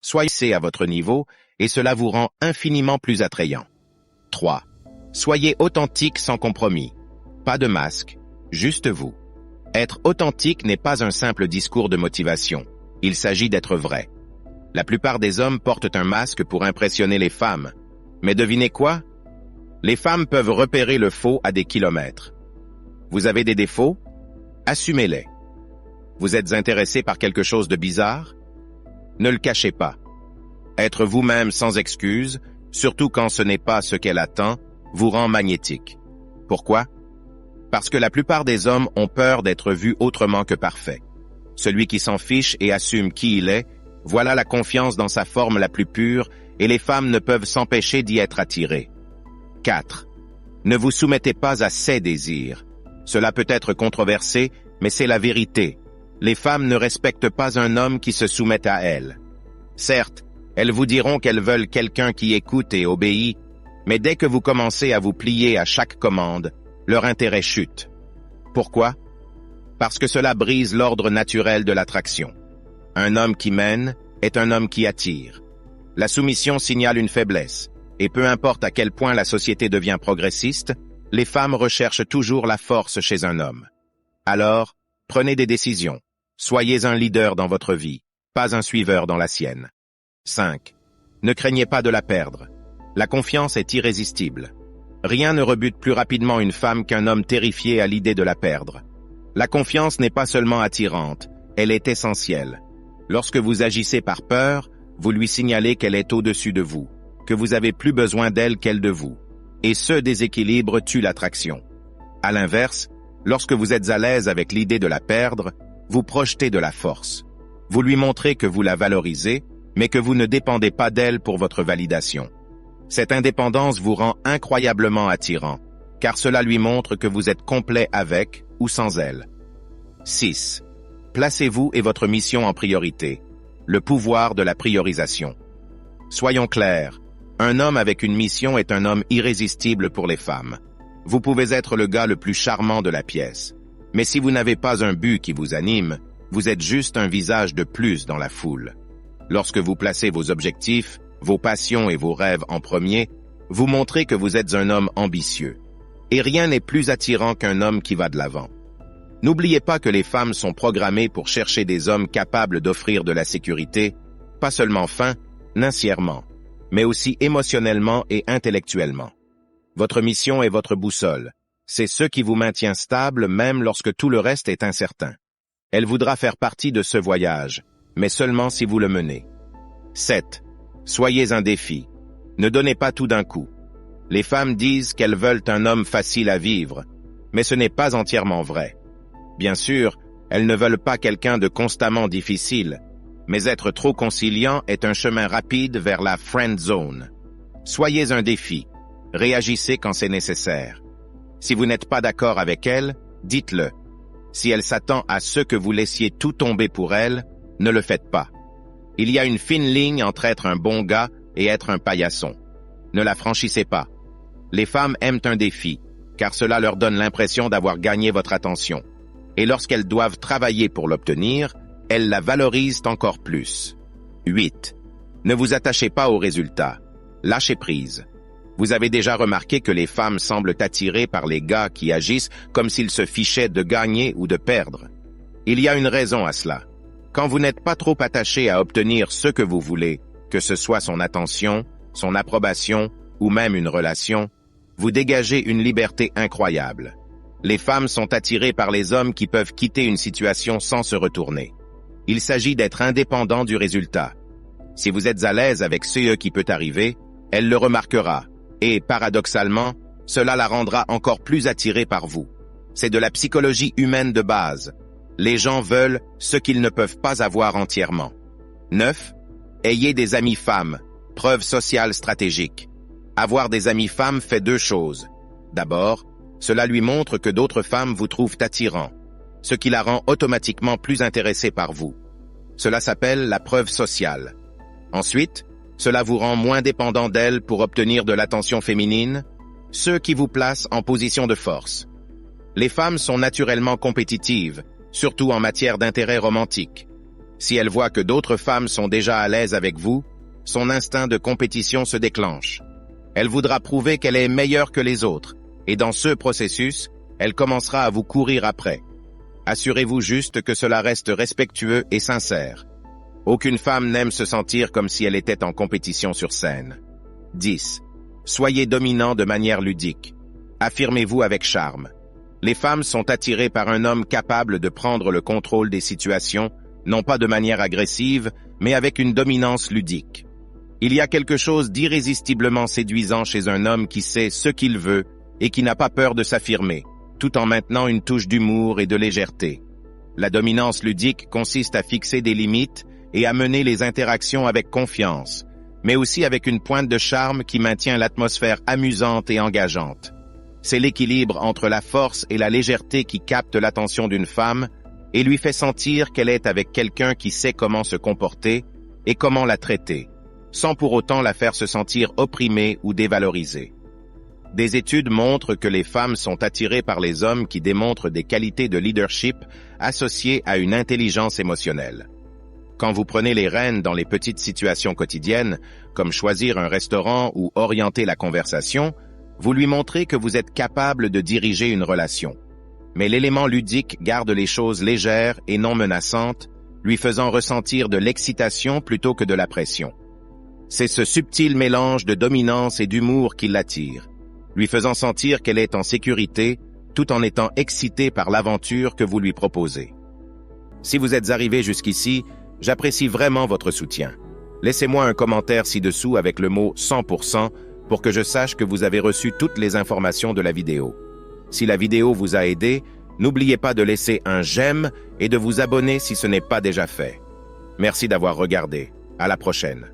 Soyez à votre niveau et cela vous rend infiniment plus attrayant. 3. Soyez authentique sans compromis. Pas de masque, juste vous. Être authentique n'est pas un simple discours de motivation. Il s'agit d'être vrai. La plupart des hommes portent un masque pour impressionner les femmes. Mais devinez quoi? Les femmes peuvent repérer le faux à des kilomètres. Vous avez des défauts? Assumez-les. Vous êtes intéressé par quelque chose de bizarre? Ne le cachez pas. Être vous-même sans excuse, surtout quand ce n'est pas ce qu'elle attend, vous rend magnétique. Pourquoi? Parce que la plupart des hommes ont peur d'être vus autrement que parfait. Celui qui s'en fiche et assume qui il est, voilà la confiance dans sa forme la plus pure et les femmes ne peuvent s'empêcher d'y être attirées. 4. Ne vous soumettez pas à ses désirs. Cela peut être controversé, mais c'est la vérité. Les femmes ne respectent pas un homme qui se soumette à elles. Certes, elles vous diront qu'elles veulent quelqu'un qui écoute et obéit, mais dès que vous commencez à vous plier à chaque commande, leur intérêt chute. Pourquoi? Parce que cela brise l'ordre naturel de l'attraction. Un homme qui mène est un homme qui attire. La soumission signale une faiblesse, et peu importe à quel point la société devient progressiste, les femmes recherchent toujours la force chez un homme. Alors, prenez des décisions. Soyez un leader dans votre vie, pas un suiveur dans la sienne. 5. Ne craignez pas de la perdre. La confiance est irrésistible. Rien ne rebute plus rapidement une femme qu'un homme terrifié à l'idée de la perdre. La confiance n'est pas seulement attirante, elle est essentielle. Lorsque vous agissez par peur, vous lui signalez qu'elle est au-dessus de vous, que vous avez plus besoin d'elle qu'elle de vous. Et ce déséquilibre tue l'attraction. À l'inverse, lorsque vous êtes à l'aise avec l'idée de la perdre, vous projetez de la force. Vous lui montrez que vous la valorisez, mais que vous ne dépendez pas d'elle pour votre validation. Cette indépendance vous rend incroyablement attirant, car cela lui montre que vous êtes complet avec ou sans elle. 6. Placez-vous et votre mission en priorité. Le pouvoir de la priorisation. Soyons clairs, un homme avec une mission est un homme irrésistible pour les femmes. Vous pouvez être le gars le plus charmant de la pièce. Mais si vous n'avez pas un but qui vous anime, vous êtes juste un visage de plus dans la foule. Lorsque vous placez vos objectifs, vos passions et vos rêves en premier, vous montrez que vous êtes un homme ambitieux. Et rien n'est plus attirant qu'un homme qui va de l'avant. N'oubliez pas que les femmes sont programmées pour chercher des hommes capables d'offrir de la sécurité, pas seulement financièrement, mais aussi émotionnellement et intellectuellement. Votre mission est votre boussole. C'est ce qui vous maintient stable même lorsque tout le reste est incertain. Elle voudra faire partie de ce voyage, mais seulement si vous le menez. 7. Soyez un défi. Ne donnez pas tout d'un coup. Les femmes disent qu'elles veulent un homme facile à vivre, mais ce n'est pas entièrement vrai. Bien sûr, elles ne veulent pas quelqu'un de constamment difficile, mais être trop conciliant est un chemin rapide vers la friend zone. Soyez un défi. Réagissez quand c'est nécessaire. Si vous n'êtes pas d'accord avec elle, dites-le. Si elle s'attend à ce que vous laissiez tout tomber pour elle, ne le faites pas. Il y a une fine ligne entre être un bon gars et être un paillasson. Ne la franchissez pas. Les femmes aiment un défi, car cela leur donne l'impression d'avoir gagné votre attention. Et lorsqu'elles doivent travailler pour l'obtenir, elles la valorisent encore plus. 8. Ne vous attachez pas aux résultats. Lâchez prise. Vous avez déjà remarqué que les femmes semblent attirées par les gars qui agissent comme s'ils se fichaient de gagner ou de perdre. Il y a une raison à cela. Quand vous n'êtes pas trop attaché à obtenir ce que vous voulez, que ce soit son attention, son approbation ou même une relation, vous dégagez une liberté incroyable. Les femmes sont attirées par les hommes qui peuvent quitter une situation sans se retourner. Il s'agit d'être indépendant du résultat. Si vous êtes à l'aise avec ce qui peut arriver, elle le remarquera. Et, paradoxalement, cela la rendra encore plus attirée par vous. C'est de la psychologie humaine de base. Les gens veulent ce qu'ils ne peuvent pas avoir entièrement. 9. Ayez des amies femmes. Preuve sociale stratégique. Avoir des amies femmes fait deux choses. D'abord, cela lui montre que d'autres femmes vous trouvent attirant, ce qui la rend automatiquement plus intéressée par vous. Cela s'appelle la preuve sociale. Ensuite, cela vous rend moins dépendant d'elle pour obtenir de l'attention féminine, ce qui vous place en position de force. Les femmes sont naturellement compétitives, surtout en matière d'intérêt romantique. Si elle voit que d'autres femmes sont déjà à l'aise avec vous, son instinct de compétition se déclenche. Elle voudra prouver qu'elle est meilleure que les autres, et dans ce processus, elle commencera à vous courir après. Assurez-vous juste que cela reste respectueux et sincère. Aucune femme n'aime se sentir comme si elle était en compétition sur scène. 10. Soyez dominant de manière ludique. Affirmez-vous avec charme. Les femmes sont attirées par un homme capable de prendre le contrôle des situations, non pas de manière agressive, mais avec une dominance ludique. Il y a quelque chose d'irrésistiblement séduisant chez un homme qui sait ce qu'il veut et qui n'a pas peur de s'affirmer, tout en maintenant une touche d'humour et de légèreté. La dominance ludique consiste à fixer des limites et à mener les interactions avec confiance, mais aussi avec une pointe de charme qui maintient l'atmosphère amusante et engageante. C'est l'équilibre entre la force et la légèreté qui capte l'attention d'une femme et lui fait sentir qu'elle est avec quelqu'un qui sait comment se comporter et comment la traiter, sans pour autant la faire se sentir opprimée ou dévalorisée. Des études montrent que les femmes sont attirées par les hommes qui démontrent des qualités de leadership associées à une intelligence émotionnelle. Quand vous prenez les rênes dans les petites situations quotidiennes, comme choisir un restaurant ou orienter la conversation, vous lui montrez que vous êtes capable de diriger une relation. Mais l'élément ludique garde les choses légères et non menaçantes, lui faisant ressentir de l'excitation plutôt que de la pression. C'est ce subtil mélange de dominance et d'humour qui l'attire, lui faisant sentir qu'elle est en sécurité tout en étant excitée par l'aventure que vous lui proposez. Si vous êtes arrivé jusqu'ici, j'apprécie vraiment votre soutien. Laissez-moi un commentaire ci-dessous avec le mot 100% pour que je sache que vous avez reçu toutes les informations de la vidéo. Si la vidéo vous a aidé, n'oubliez pas de laisser un j'aime et de vous abonner si ce n'est pas déjà fait. Merci d'avoir regardé. À la prochaine.